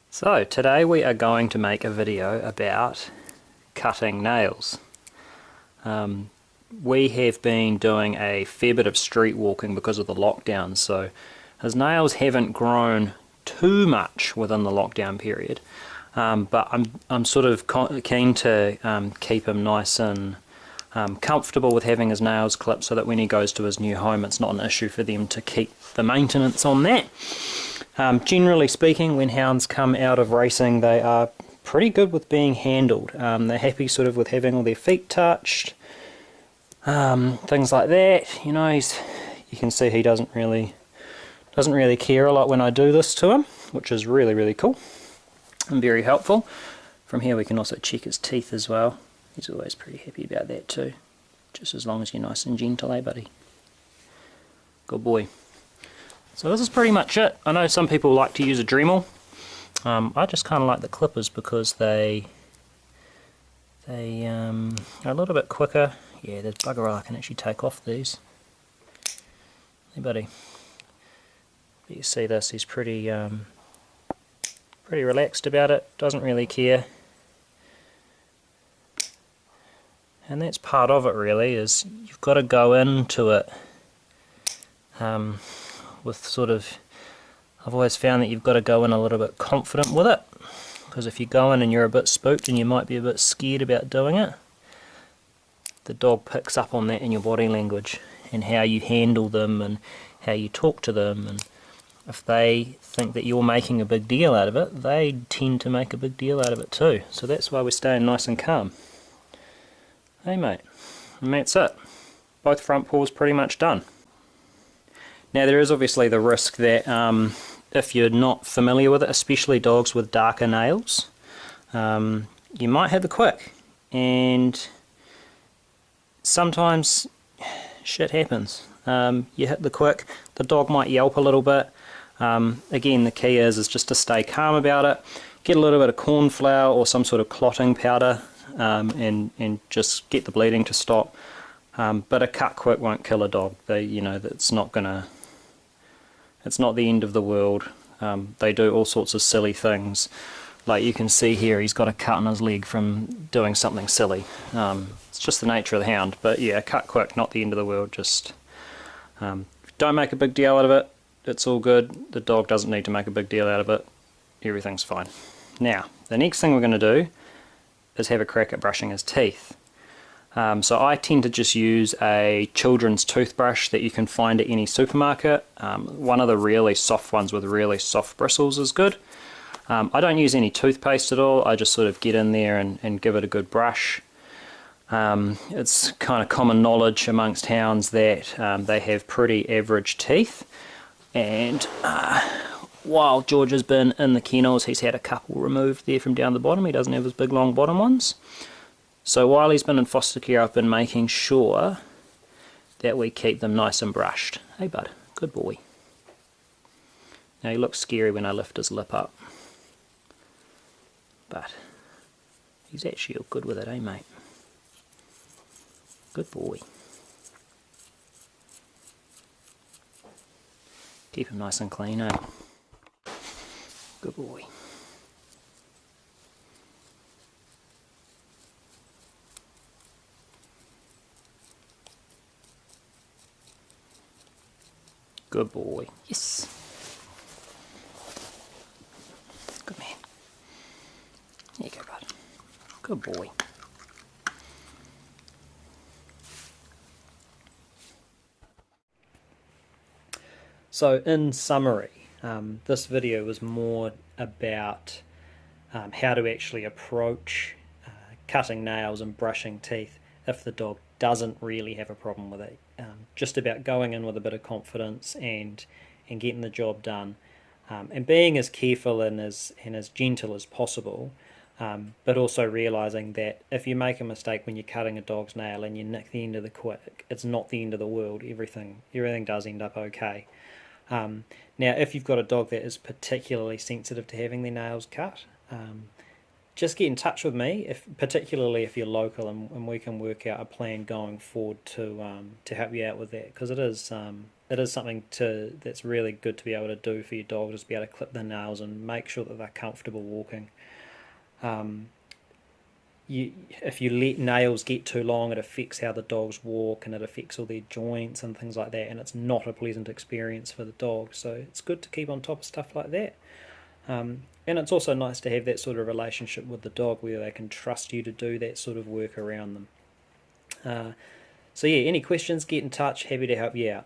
So today we are going to make a video about cutting nails. We have been doing a fair bit of street walking because of the lockdown, so his nails haven't grown too much within the lockdown period, but I'm sort of keen to keep him nice and comfortable with having his nails clipped so that when he goes to his new home it's not an issue for them to keep the maintenance on that. Generally speaking, when hounds come out of racing, they are pretty good with being handled. They're happy sort of with having all their feet touched, things like that. You know, you can see he doesn't really care a lot when I do this to him, which is really cool and very helpful. From here we can also check his teeth as well. He's always pretty happy about that too, just as long as you're nice and gentle, eh buddy? Good boy. So this is pretty much it. I know some people like to use a Dremel. I just kind of like the clippers because they are a little bit quicker. Yeah, there's bugger all I can actually take off these. Hey buddy. But you see this, he's pretty relaxed about it, doesn't really care. And that's part of it really, is you've got to go into it with sort of, I've always found that you've got to go in a little bit confident with it, because if you go in and you're a bit spooked and you might be a bit scared about doing it, the dog picks up on that in your body language and how you handle them and how you talk to them, and if they think that you're making a big deal out of it, they tend to make a big deal out of it too. So that's why we're staying nice and calm. Hey mate, and that's it. Both front paws pretty much done. Now there is obviously the risk that if you're not familiar with it, especially dogs with darker nails, you might hit the quick, and sometimes shit happens. You hit the quick, the dog might yelp a little bit. Again, the key is just to stay calm about it, get a little bit of corn flour or some sort of clotting powder, and just get the bleeding to stop. But a cut quick won't kill a dog. It's not the end of the world. They do all sorts of silly things. Like you can see here, he's got a cut on his leg from doing something silly. It's just the nature of the hound. But yeah, cut quick, not the end of the world. Just don't make a big deal out of it. It's all good. The dog doesn't need to make a big deal out of it. Everything's fine. Now, the next thing we're going to do is have a crack at brushing his teeth. So I tend to just use a children's toothbrush that you can find at any supermarket. One of the really soft ones with really soft bristles is good. I don't use any toothpaste at all. I just sort of get in there and give it a good brush. It's kind of common knowledge amongst hounds that they have pretty average teeth, and while George has been in the kennels, he's had a couple removed there from down the bottom. He doesn't have his big long bottom ones. So while he's been in foster care, I've been making sure that we keep them nice and brushed. Hey bud, good boy. Now he looks scary when I lift his lip up, but he's actually all good with it, eh mate? Good boy. Keep him nice and clean, eh? Good boy. Good boy. Yes. Good man. There you go, bud. Good boy. So in summary, this video was more about how to actually approach cutting nails and brushing teeth if the dog doesn't really have a problem with it. Just about going in with a bit of confidence and getting the job done, and being as careful and as gentle as possible, but also realising that if you make a mistake when you're cutting a dog's nail and you nick the end of the quick, it's not the end of the world. Everything does end up okay. Now if you've got a dog that is particularly sensitive to having their nails cut, just get in touch with me, particularly if you're local, and we can work out a plan going forward to help you out with that, because it is it is something that's really good to be able to do for your dog, just be able to clip their nails and make sure that they're comfortable walking. If you let nails get too long, it affects how the dogs walk, and it affects all their joints and things like that, and it's not a pleasant experience for the dog. So it's good to keep on top of stuff like that. And it's also nice to have that sort of relationship with the dog where they can trust you to do that sort of work around them. So yeah, any questions, get in touch, happy to help you out.